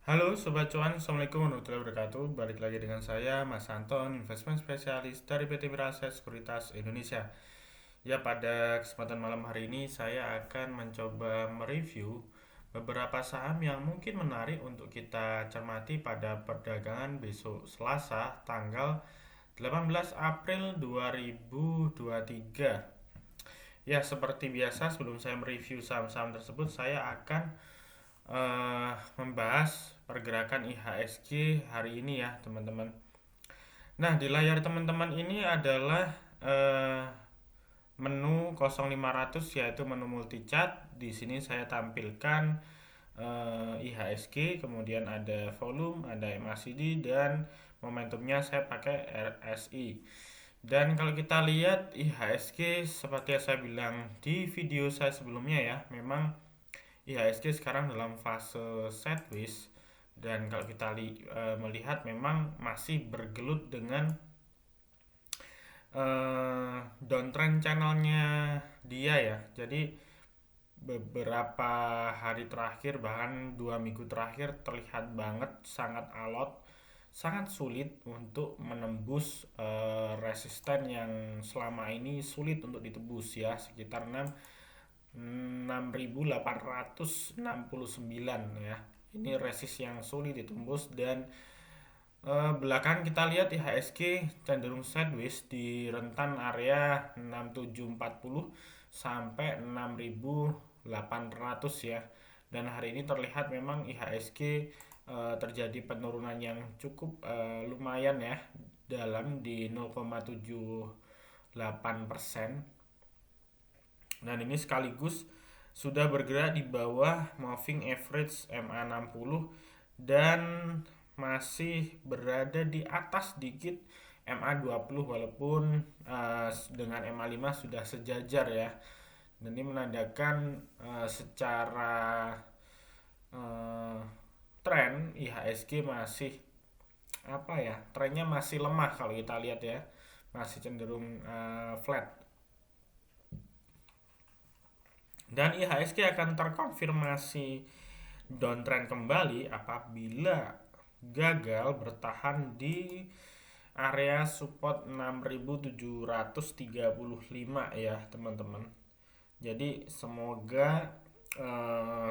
Halo Sobat Cuan, Assalamualaikum warahmatullahi wabarakatuh. Balik lagi dengan saya, Mas Anton, investment spesialis dari PT Miraset Sekuritas Indonesia. Ya, pada kesempatan malam hari ini saya akan mencoba mereview beberapa saham yang mungkin menarik untuk kita cermati pada perdagangan besok Selasa, tanggal 18 April 2023. Ya, seperti biasa sebelum saya mereview saham-saham tersebut, saya akan membahas pergerakan IHSG hari ini ya teman-teman. Nah, di layar teman-teman ini adalah eh, menu 0500, yaitu menu multi chart. Di sini saya tampilkan IHSG, kemudian ada volume, ada MACD, dan momentumnya saya pakai RSI. Dan kalau kita lihat IHSG seperti yang saya bilang di video saya sebelumnya ya, memang IHSG sekarang dalam fase sideways, dan kalau kita melihat memang masih bergelut dengan downtrend channelnya dia ya. Jadi beberapa hari terakhir, bahkan 2 minggu terakhir, terlihat banget sangat alot, sangat sulit untuk menembus resisten yang selama ini sulit untuk ditebus ya, sekitar 6.869 ya. Ini resist yang sulit ditembus, dan belakangan kita lihat IHSG cenderung sideways di rentan area 6740 sampai 6.800 ya. Dan hari ini terlihat memang IHSG terjadi penurunan yang cukup lumayan ya, dalam di 0,78%. Dan ini sekaligus sudah bergerak di bawah moving average MA60, dan masih berada di atas dikit MA20, walaupun dengan MA5 sudah sejajar ya. Dan ini menandakan secara uh, tren IHSG masih apa ya, trennya masih lemah kalau kita lihat ya, masih cenderung flat. Dan IHSG akan terkonfirmasi downtrend kembali apabila gagal bertahan di area support 6.735 ya teman-teman. Jadi semoga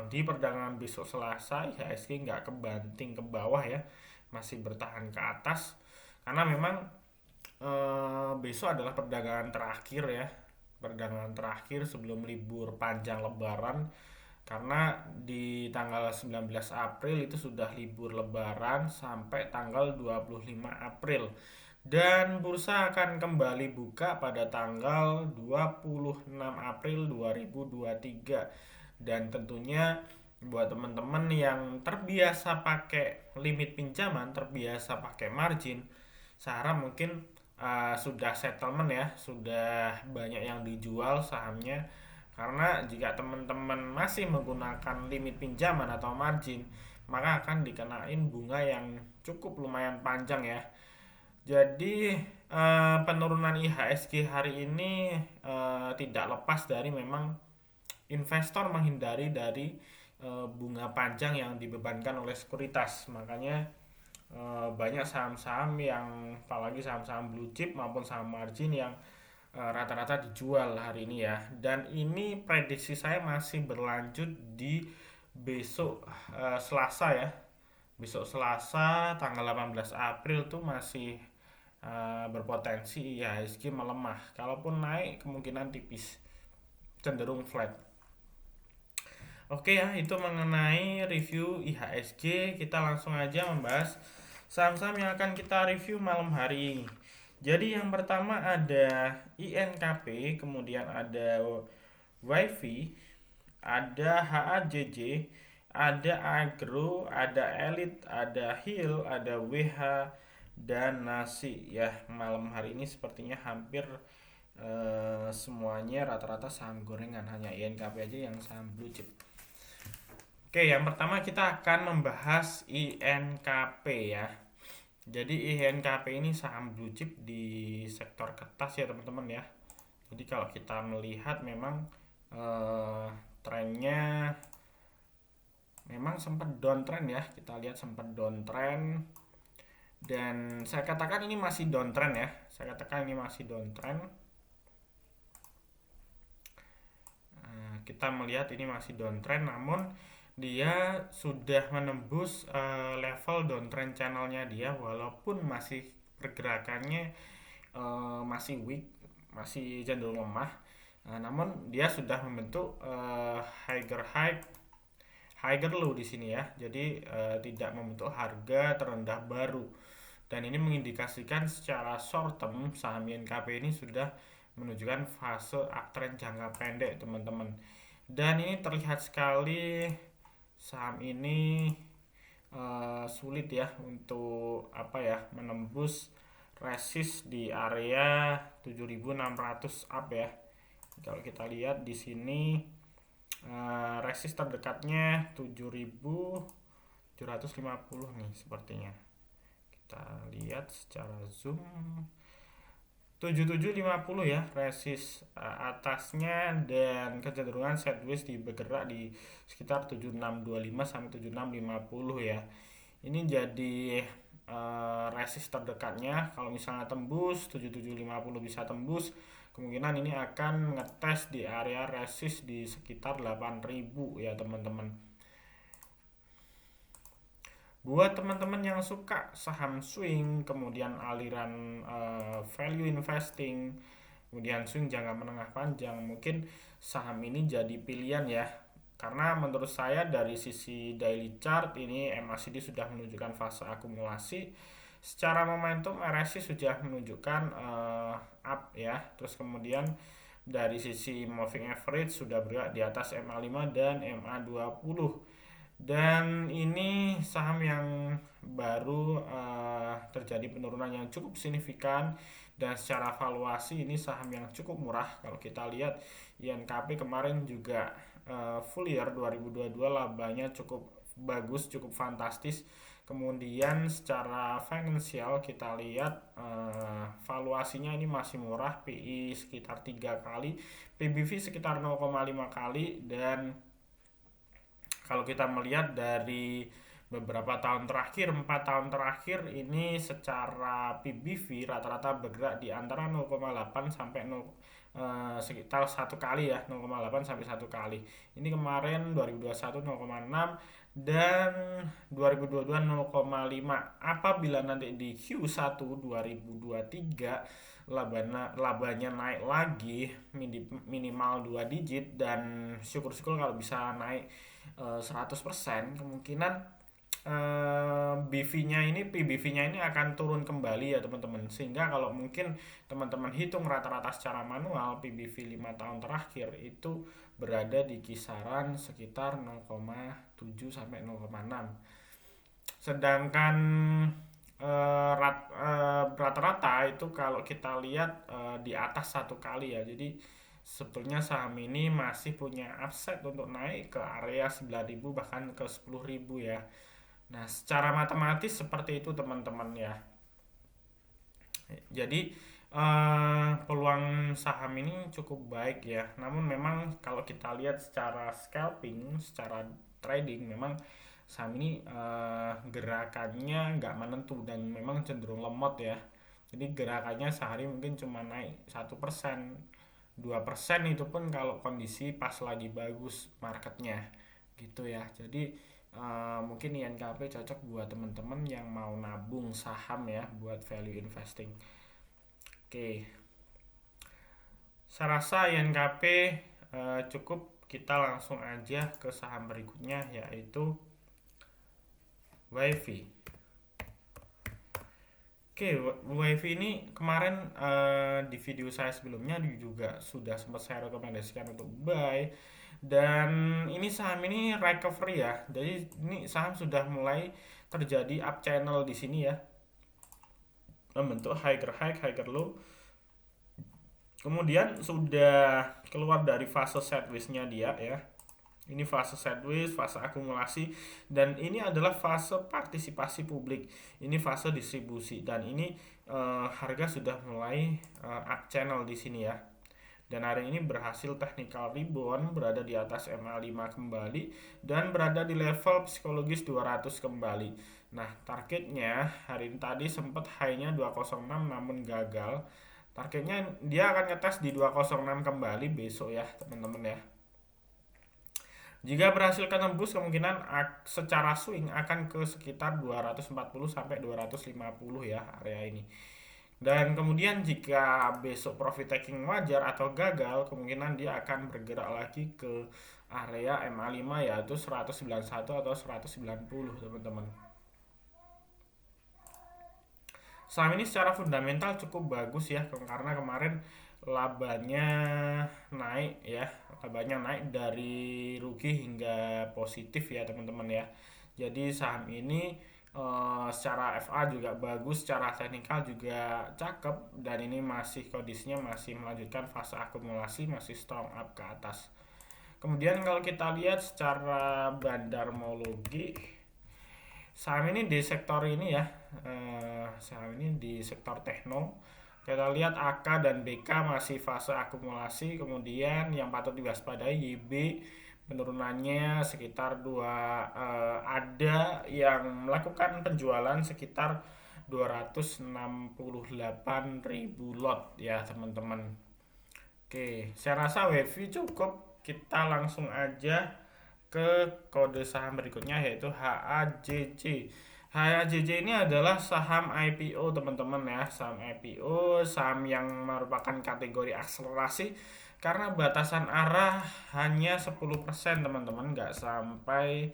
di perdagangan besok Selasa IHSG nggak kebanting ke bawah ya, masih bertahan ke atas, karena memang besok adalah perdagangan terakhir ya, perdagangan terakhir sebelum libur panjang Lebaran. Karena di tanggal 19 April itu sudah libur Lebaran sampai tanggal 25 April. Dan bursa akan kembali buka pada tanggal 26 April 2023. Dan tentunya buat teman-teman yang terbiasa pakai limit pinjaman, terbiasa pakai margin, saya harap mungkin sudah settlement ya, sudah banyak yang dijual sahamnya. Karena jika teman-teman masih menggunakan limit pinjaman atau margin, maka akan dikenain bunga yang cukup lumayan panjang ya. Jadi penurunan IHSG hari ini tidak lepas dari memang investor menghindari dari bunga panjang yang dibebankan oleh sekuritas. Makanya banyak saham-saham yang, apalagi saham-saham blue chip maupun saham margin, yang rata-rata dijual hari ini ya. Dan ini prediksi saya masih berlanjut di besok Selasa ya. Besok Selasa tanggal 18 April tuh masih berpotensi IHSG melemah. Kalaupun naik kemungkinan tipis, cenderung flat. Oke ya, itu mengenai review IHSG. Kita langsung aja membahas saham-saham yang akan kita review malam hari ini. Jadi yang pertama ada INKP, kemudian ada WiFi, ada HAJJ, ada Agro, ada Elite, ada Hill, ada WH, dan Nasi. Ya, malam hari ini sepertinya hampir semuanya rata-rata saham gorengan, hanya INKP aja yang saham blue chip. Oke, yang pertama kita akan membahas INKP ya. Jadi INKP ini saham blue chip di sektor kertas ya teman-teman ya. Jadi kalau kita melihat memang trennya memang sempat downtrend ya, kita lihat sempat downtrend, dan saya katakan ini masih downtrend ya, saya katakan ini masih downtrend. Kita melihat ini masih downtrend, namun dia sudah menembus level downtrend channelnya dia, walaupun masih pergerakannya masih weak, masih cenderung lemah. Namun dia sudah membentuk higher high, higher low di sini ya. Jadi tidak membentuk harga terendah baru. Dan ini mengindikasikan secara short term saham INKP ini sudah menunjukkan fase uptrend jangka pendek, teman-teman. Dan ini terlihat sekali saham ini sulit ya untuk menembus resist di area 7.600 up ya. Kalau kita lihat di sini resist terdekatnya 7.750 nih sepertinya. Kita lihat secara zoom 7750 ya resist atasnya, dan kecenderungan sideways bergerak di sekitar 7625 sampai 7650 ya. Ini jadi resist terdekatnya. Kalau misalnya tembus 7750 bisa tembus, kemungkinan ini akan ngetes di area resist di sekitar 8000 ya teman-teman. Buat teman-teman yang suka saham swing, kemudian aliran value investing, kemudian swing jangka menengah panjang, mungkin saham ini jadi pilihan ya. Karena menurut saya dari sisi daily chart ini MACD sudah menunjukkan fase akumulasi. Secara momentum RSI sudah menunjukkan up ya. Terus kemudian dari sisi moving average sudah bergerak di atas MA5 dan MA20. Dan ini saham yang baru terjadi penurunan yang cukup signifikan, dan secara valuasi ini saham yang cukup murah. Kalau kita lihat INKP kemarin juga full year 2022 labanya cukup bagus, cukup fantastis. Kemudian secara finansial kita lihat valuasinya ini masih murah, PI sekitar 3 kali, PBV sekitar 0,5 kali, dan kalau kita melihat dari beberapa tahun terakhir, 4 tahun terakhir ini secara PBV rata-rata bergerak di antara 0,8 sampai sekitar 1 kali ya, 0,8 sampai 1 kali. Ini kemarin 2021 0,6 dan 2022 0,5. Apabila nanti di Q1 2023 labanya naik lagi minimal 2 digit, dan syukur-syukur kalau bisa naik 100%, kemungkinan PBV-nya ini akan turun kembali ya teman-teman. Sehingga kalau mungkin teman-teman hitung rata-rata secara manual, PBV 5 tahun terakhir itu berada di kisaran sekitar 0,7 sampai 0,6. Sedangkan rata-rata itu kalau kita lihat di atas 1 kali ya. Jadi sebetulnya saham ini masih punya upside untuk naik ke area 9.000 bahkan ke 10.000 ya. Nah, secara matematis seperti itu teman-teman ya. Jadi peluang saham ini cukup baik ya. Namun memang kalau kita lihat secara scalping, secara trading, memang saham ini gerakannya nggak menentu dan memang cenderung lemot ya. Jadi gerakannya sehari mungkin cuma naik 1%, 2%, itu pun kalau kondisi pas lagi bagus marketnya gitu ya. Jadi mungkin INKP cocok buat teman-teman yang mau nabung saham ya, buat value investing. Oke, saya rasa INKP cukup. Kita langsung aja ke saham berikutnya, yaitu WiFi. Oke, WiFi ini kemarin di video saya sebelumnya juga sudah sempat saya rekomendasikan untuk buy, dan ini saham ini recovery ya. Jadi ini saham sudah mulai terjadi up channel di sini ya, membentuk higher high, higher low. Kemudian sudah keluar dari fase sideways-nya dia ya. Ini fase sideways, fase akumulasi, dan ini adalah fase partisipasi publik. Ini fase distribusi, dan ini harga sudah mulai up channel di sini ya. dan hari ini berhasil technical rebound berada di atas MA5 kembali dan berada di level psikologis 200 kembali. Nah, targetnya hari ini tadi sempat high-nya 206 namun gagal. Targetnya dia akan ngetes di 206 kembali besok ya, teman-teman ya. Jika berhasil tembus, kemungkinan secara swing akan ke sekitar 240 sampai 250 ya area ini. Dan kemudian jika besok profit taking wajar atau gagal, kemungkinan dia akan bergerak lagi ke area MA5 yaitu 191 atau 190, teman-teman. Saham ini secara fundamental cukup bagus ya, karena kemarin labanya naik ya, labanya naik dari rugi hingga positif ya, teman-teman ya. Jadi saham ini secara FA juga bagus, secara teknikal juga cakep, dan ini masih kondisinya masih melanjutkan fase akumulasi, masih strong up ke atas. Kemudian kalau kita lihat secara bandarmologi, saham ini di sektor ini ya, saham ini di sektor tekno. Kita lihat AK dan BK masih fase akumulasi, kemudian yang patut diwaspadai YB penurunannya sekitar ada yang melakukan penjualan sekitar 268.000 lot ya, teman-teman. Oke, saya rasa WiFi cukup, kita langsung aja ke kode saham berikutnya yaitu HAJC. HAJC ini adalah saham IPO, teman-teman ya, saham IPO, saham yang merupakan kategori akselerasi karena batasan arah hanya 10%, teman-teman, nggak sampai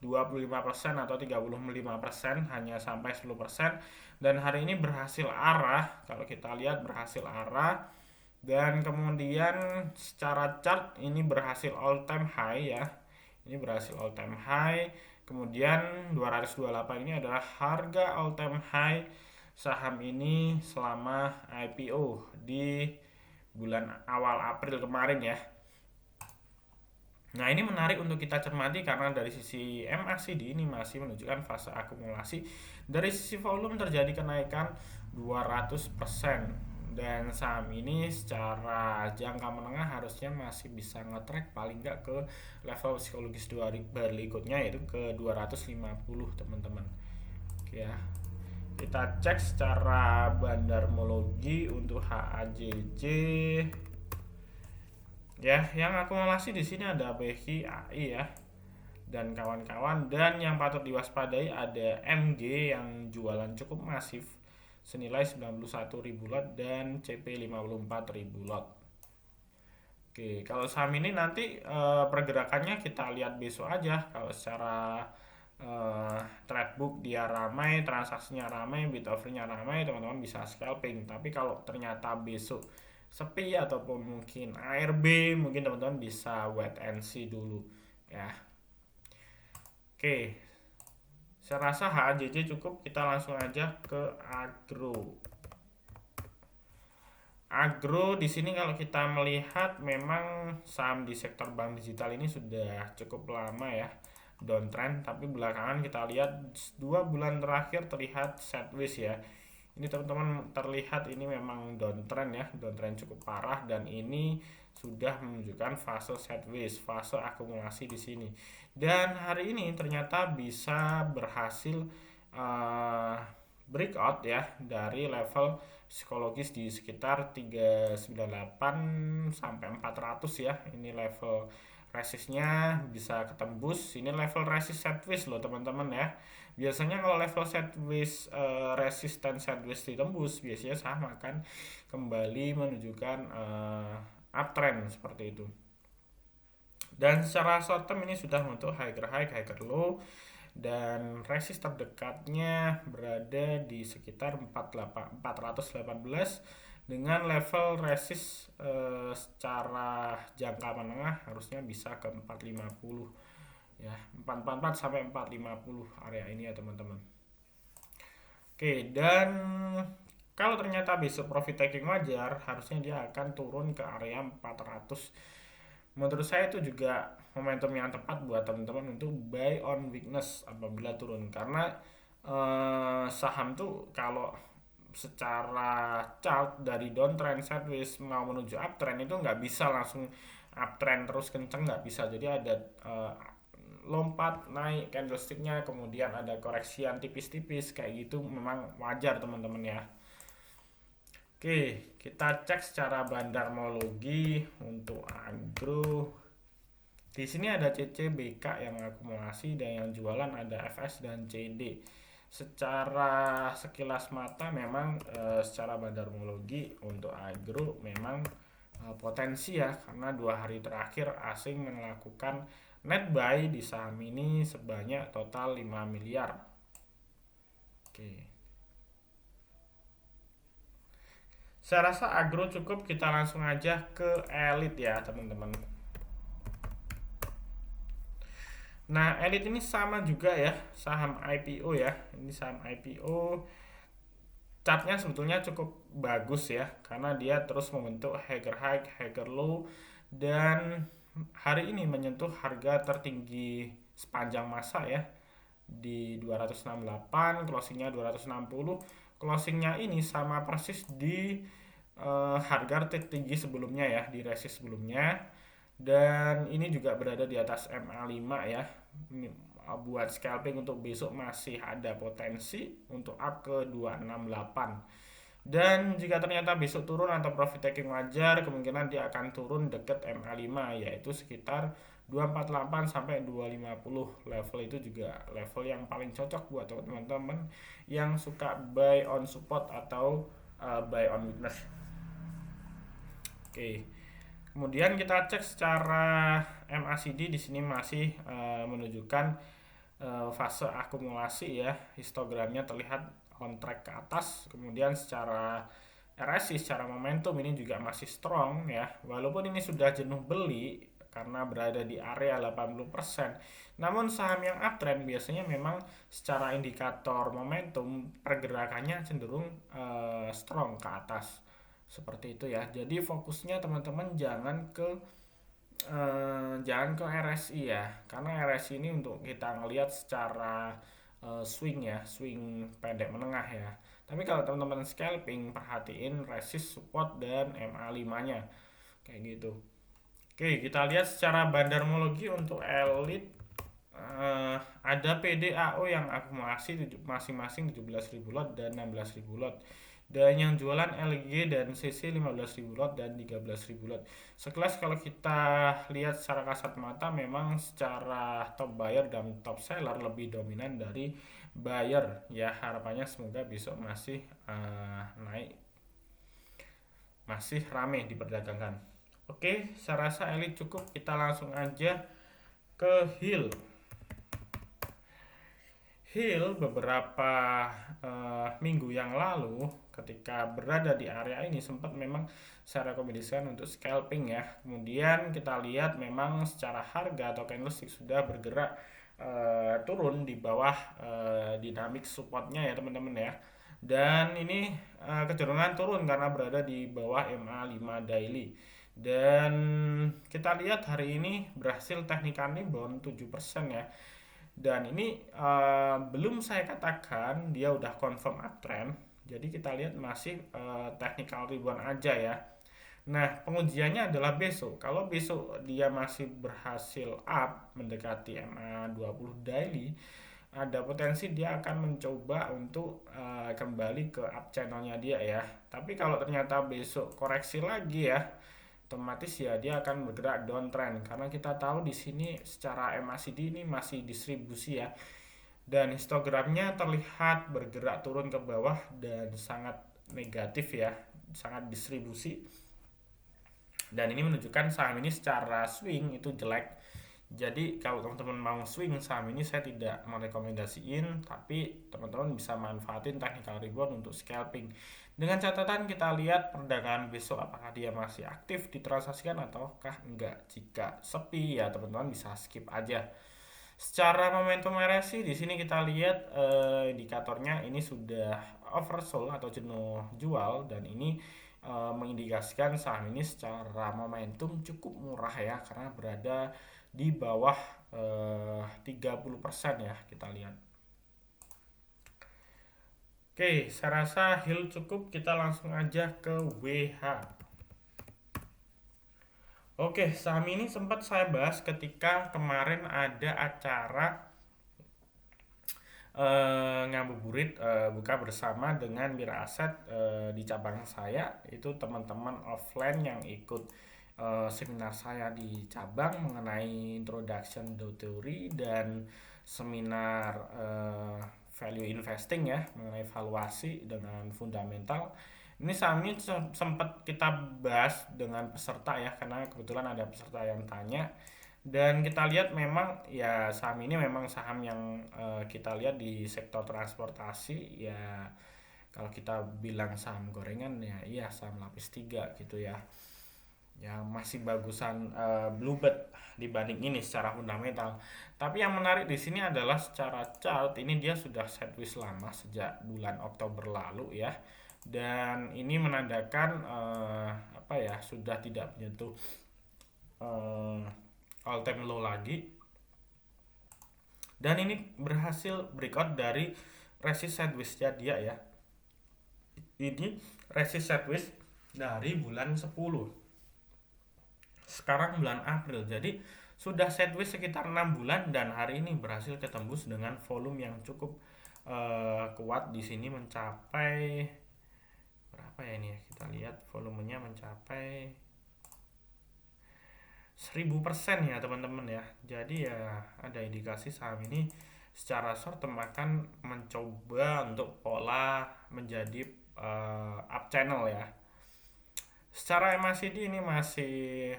25% atau 35%, hanya sampai 10%. Dan hari ini berhasil arah, kalau kita lihat berhasil arah, dan kemudian secara chart ini berhasil all time high ya, ini berhasil all time high. Kemudian 228 ini adalah harga all time high saham ini selama IPO di bulan awal April kemarin ya. Nah, ini menarik untuk kita cermati karena dari sisi MACD ini masih menunjukkan fase akumulasi. Dari sisi volume terjadi kenaikan 200%. Dan saham ini secara jangka menengah harusnya masih bisa nge-track paling nggak ke level psikologis berikutnya yaitu ke 250, teman-teman. Oke ya. Kita cek secara bandarmologi untuk HAJC. Ya, yang akumulasi di sini ada BHI, AI ya, dan kawan-kawan. Dan yang patut diwaspadai ada MG yang jualan cukup masif senilai 91.000 lot dan CP 54.000 lot. Oke, kalau saham ini nanti pergerakannya kita lihat besok aja. Kalau secara trade book dia ramai, transaksinya ramai, bid offernya ramai, teman-teman bisa scalping. Tapi kalau ternyata besok sepi ataupun mungkin ARB, mungkin teman-teman bisa wait and see dulu ya. Oke, saya rasa HAJC cukup, kita langsung aja ke agro. Agro di sini kalau kita melihat memang saham di sektor bank digital ini sudah cukup lama ya downtrend, tapi belakangan kita lihat 2 bulan terakhir terlihat sideways ya. Ini teman-teman terlihat ini memang downtrend ya, downtrend cukup parah, dan ini sudah menunjukkan fase sideways, fase akumulasi di sini. Dan hari ini ternyata bisa berhasil breakout ya dari level psikologis di sekitar 398 sampai 400 ya. Ini level resistnya bisa ketembus. Ini level resist sideways loh, teman-teman ya. Biasanya kalau level sideways resisten sideways ditembus, biasanya saham akan kembali menunjukkan uptrend seperti itu. Dan secara short term ini sudah membentuk higher high, higher low, dan resist terdekatnya berada di sekitar 418 dengan level resist secara jangka menengah harusnya bisa ke 450 ya, 444 sampai 450 area ini ya, teman-teman. Oke, dan kalau ternyata besok profit taking wajar, harusnya dia akan turun ke area 400. Menurut saya itu juga momentum yang tepat buat teman-teman untuk buy on weakness apabila turun, karena saham tuh kalau secara chart dari downtrend sideways mau menuju uptrend itu nggak bisa langsung uptrend terus kenceng, nggak bisa. Jadi ada lompat naik candlesticknya, kemudian ada koreksian tipis-tipis kayak gitu, memang wajar teman-teman ya. Oke, kita cek secara bandarmologi untuk agro. Di sini ada CCBK yang akumulasi dan yang jualan ada FS dan CD. Secara sekilas mata memang secara bandarmologi untuk agro memang potensi ya, karena 2 hari terakhir asing melakukan net buy di saham ini sebanyak total 5 miliar. Oke. Saya rasa agro cukup, kita langsung aja ke elit ya teman-teman. Nah, elit ini sama juga ya, saham IPO ya. Ini saham IPO, chartnya sebetulnya cukup bagus ya, karena dia terus membentuk higher high, higher low, dan hari ini menyentuh harga tertinggi sepanjang masa ya, di 268, closingnya 260. Closingnya ini sama persis di harga tertinggi sebelumnya ya, di resist sebelumnya, dan ini juga berada di atas MA5 ya. Ini buat scalping untuk besok masih ada potensi untuk up ke 268. Dan jika ternyata besok turun atau profit taking wajar, kemungkinan dia akan turun dekat MA5, yaitu sekitar 248 sampai 250. Level itu juga level yang paling cocok buat teman-teman yang suka buy on support atau buy on weakness. Oke. Kemudian kita cek secara MACD, di sini masih menunjukkan fase akumulasi ya. Histogramnya terlihat on track ke atas. Kemudian secara RSI, secara momentum ini juga masih strong ya. Walaupun ini sudah jenuh beli karena berada di area 80%. Namun saham yang uptrend biasanya memang secara indikator momentum pergerakannya cenderung strong ke atas. Seperti itu ya. Jadi fokusnya teman-teman jangan ke RSI ya, karena RSI ini untuk kita ngelihat secara swing ya, swing pendek menengah ya. Tapi kalau teman-teman scalping, perhatiin resist, support, dan MA5-nya kayak gitu. Oke, kita lihat secara bandarmologi untuk elit. Ada PDAO yang akumulasi masing-masing 17.000 lot dan 16.000 lot, dan yang jualan LG dan CC 15.000 lot dan 13.000 lot. Sekelas kalau kita lihat secara kasat mata, memang secara top buyer dan top seller lebih dominan dari buyer ya. Harapannya semoga besok masih naik, masih rame diperdagangkan. Oke, saya rasa elit cukup, kita langsung aja ke Hill. Hill beberapa minggu yang lalu ketika berada di area ini sempat memang saya rekomendasikan untuk scalping ya. Kemudian kita lihat memang secara harga atau candlestick sudah bergerak turun di bawah dinamik supportnya ya teman-teman ya. Dan ini kecenderungan turun karena berada di bawah MA5 daily. Dan kita lihat hari ini berhasil technical rebound 7% ya. Dan ini belum saya katakan dia udah confirm uptrend. Jadi kita lihat masih technical rebound aja ya. Nah, pengujiannya adalah besok. Kalau besok dia masih berhasil up mendekati MA20 daily, ada potensi dia akan mencoba untuk kembali ke up channelnya dia ya. Tapi kalau ternyata besok koreksi lagi ya, otomatis ya dia akan bergerak downtrend, karena kita tahu di sini secara MACD ini masih distribusi ya, dan histogramnya terlihat bergerak turun ke bawah dan sangat negatif ya, sangat distribusi, dan ini menunjukkan saham ini secara swing itu jelek. Jadi kalau teman-teman mau swing saham ini saya tidak merekomendasiin, tapi teman-teman bisa manfaatin technical rebound untuk scalping. Dengan catatan kita lihat perdagangan besok apakah dia masih aktif ditransaksikan ataukah enggak. Jika sepi ya teman-teman bisa skip aja. Secara momentum RSI di sini kita lihat indikatornya ini sudah oversold atau jenuh jual, dan ini mengindikasikan saham ini secara momentum cukup murah ya, karena berada di bawah 30% ya kita lihat. Oke, saya rasa Hill cukup, kita langsung aja ke WH. Oke, saham ini sempat saya bahas ketika kemarin ada acara ngabuburit buka bersama dengan Mira Aset di cabang saya. Itu teman-teman offline yang ikut seminar saya di cabang mengenai introduction to theory dan seminar value investing ya, mengenai valuasi dengan fundamental. Ini saham ini sempat kita bahas dengan peserta ya, karena kebetulan ada peserta yang tanya. Dan kita lihat memang ya saham ini memang saham yang kita lihat di sektor transportasi ya, kalau kita bilang saham gorengan ya iya saham lapis 3 gitu ya. Ya masih bagusan Bluebird dibanding ini secara fundamental. Tapi yang menarik di sini adalah secara chart ini dia sudah sideways lama sejak bulan Oktober lalu ya. Dan ini menandakan apa ya, sudah tidak menyentuh all time low lagi, dan ini berhasil breakout dari resist sideways dia ya. Ini resist sideways dari bulan 10, sekarang bulan April, jadi sudah sideways sekitar 6 bulan dan hari ini berhasil ketembus dengan volume yang cukup kuat di sini, mencapai berapa ya ini ya, kita lihat volumenya mencapai 1000% ya teman-teman ya. Jadi ya ada indikasi saham ini secara short term akan mencoba untuk pola menjadi up channel ya. Secara MACD ini masih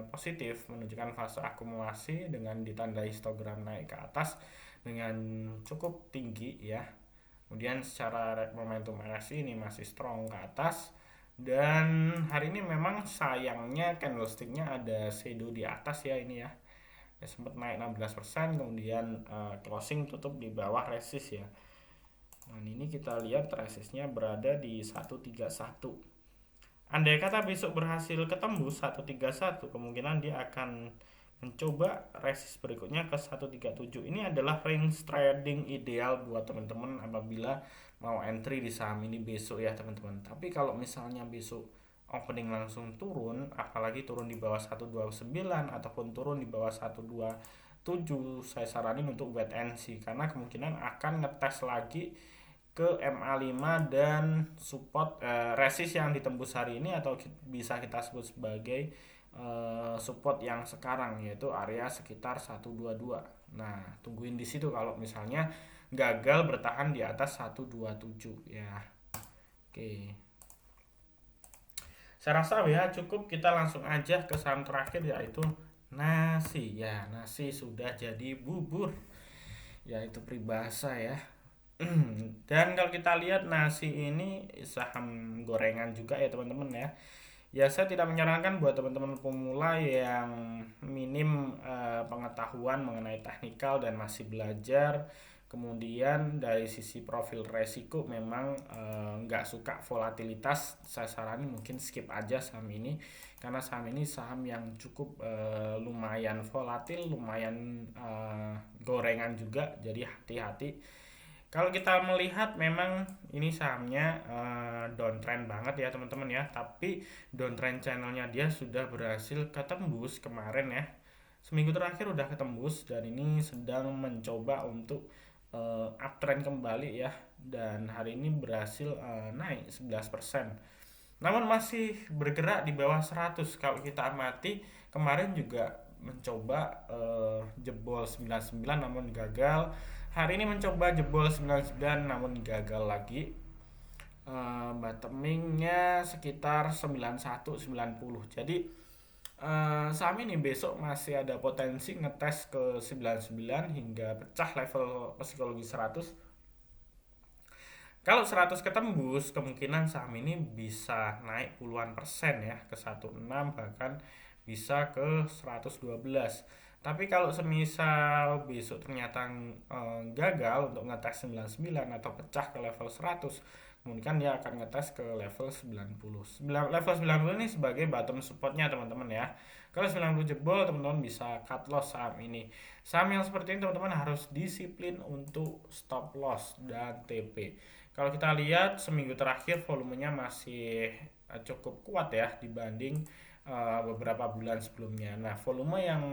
positif, menunjukkan fase akumulasi dengan ditandai histogram naik ke atas dengan cukup tinggi ya. Kemudian secara momentum RSI ini masih strong ke atas. Dan hari ini memang sayangnya candlesticknya ada shadow di atas ya ini ya. Ya sempat naik 16%, kemudian closing tutup di bawah resist ya. Nah ini kita lihat resistnya berada di 131. Andai kata besok berhasil ketembus 131, kemungkinan dia akan mencoba resist berikutnya ke 137. Ini adalah range trading ideal buat teman-teman apabila mau entry di saham ini besok ya teman-teman. Tapi kalau misalnya besok opening langsung turun, apalagi turun di bawah 129 ataupun turun di bawah 127, saya saranin untuk wait and see, karena kemungkinan akan ngetes lagi ke MA5 dan support resist yang ditembus hari ini, atau bisa kita sebut sebagai support yang sekarang, yaitu area sekitar 122. Nah, tungguin di situ kalau misalnya gagal bertahan di atas 127 ya. Oke. Saya rasa ya cukup, kita langsung aja ke saham terakhir yaitu nasi. Ya, nasi sudah jadi bubur. Yaitu peribahasa ya. Dan kalau kita lihat nasi ini saham gorengan juga ya teman-teman ya. Ya saya tidak menyarankan buat teman-teman pemula yang minim pengetahuan mengenai teknikal dan masih belajar. Kemudian dari sisi profil resiko memang nggak suka volatilitas, saya saranin mungkin skip aja saham ini, karena saham ini saham yang cukup lumayan volatil, lumayan gorengan juga, jadi hati-hati. Kalau kita melihat memang ini sahamnya downtrend banget ya teman-teman ya, tapi downtrend channelnya dia sudah berhasil ketembus kemarin ya. Seminggu terakhir udah ketembus dan ini sedang mencoba untuk uptrend kembali ya, dan hari ini berhasil naik 11%. Namun masih bergerak di bawah 100 kalau kita amati. Kemarin juga mencoba jebol 99 namun gagal. Hari ini mencoba jebol 99 namun gagal lagi. Bottomingnya sekitar 91-90. Jadi saham ini besok masih ada potensi ngetes ke 99 hingga pecah level psikologi 100. Kalau 100 ketembus, kemungkinan saham ini bisa naik puluhan persen ya, ke 16, bahkan bisa ke 112. Tapi kalau semisal besok ternyata gagal untuk ngetes 99 atau pecah ke level 100, kemudian dia akan ngetes ke level 90. Level 90 ini sebagai bottom supportnya teman-teman ya. Kalau 90 jebol, teman-teman bisa cut loss saham ini. Saham yang seperti ini teman-teman harus disiplin untuk stop loss dan TP. Kalau kita lihat seminggu terakhir volumenya masih cukup kuat ya dibanding beberapa bulan sebelumnya. Nah, volume yang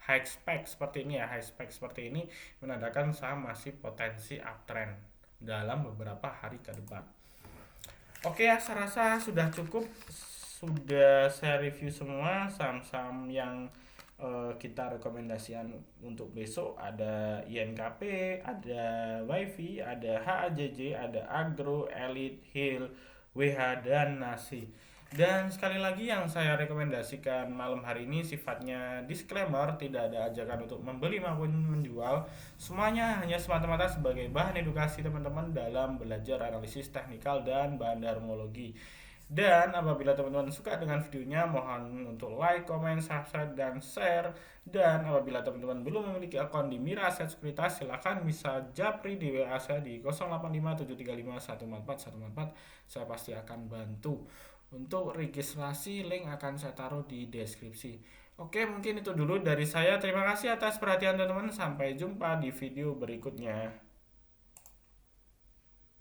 high spec seperti ini ya, high spec seperti ini menandakan saham masih potensi uptrend dalam beberapa hari ke depan. Oke ya, saya rasa sudah cukup. Sudah saya review semua saham-saham yang kita rekomendasikan untuk besok. Ada INKP, ada WiFi, ada HAJJ, ada Agro, Elite, Hill, WH, dan Nasi. Dan sekali lagi yang saya rekomendasikan malam hari ini sifatnya disclaimer, tidak ada ajakan untuk membeli maupun menjual. Semuanya hanya semata-mata sebagai bahan edukasi teman-teman dalam belajar analisis teknikal dan bandarmologi. Dan apabila teman-teman suka dengan videonya, mohon untuk like, comment, subscribe, dan share. Dan apabila teman-teman belum memiliki akun di Mira Aset Sekuritas, silahkan bisa japri di WA saya di 085735144144. Saya pasti akan bantu. Untuk registrasi, link akan saya taruh di deskripsi. Oke, mungkin itu dulu dari saya. Terima kasih atas perhatian teman-teman. Sampai jumpa di video berikutnya.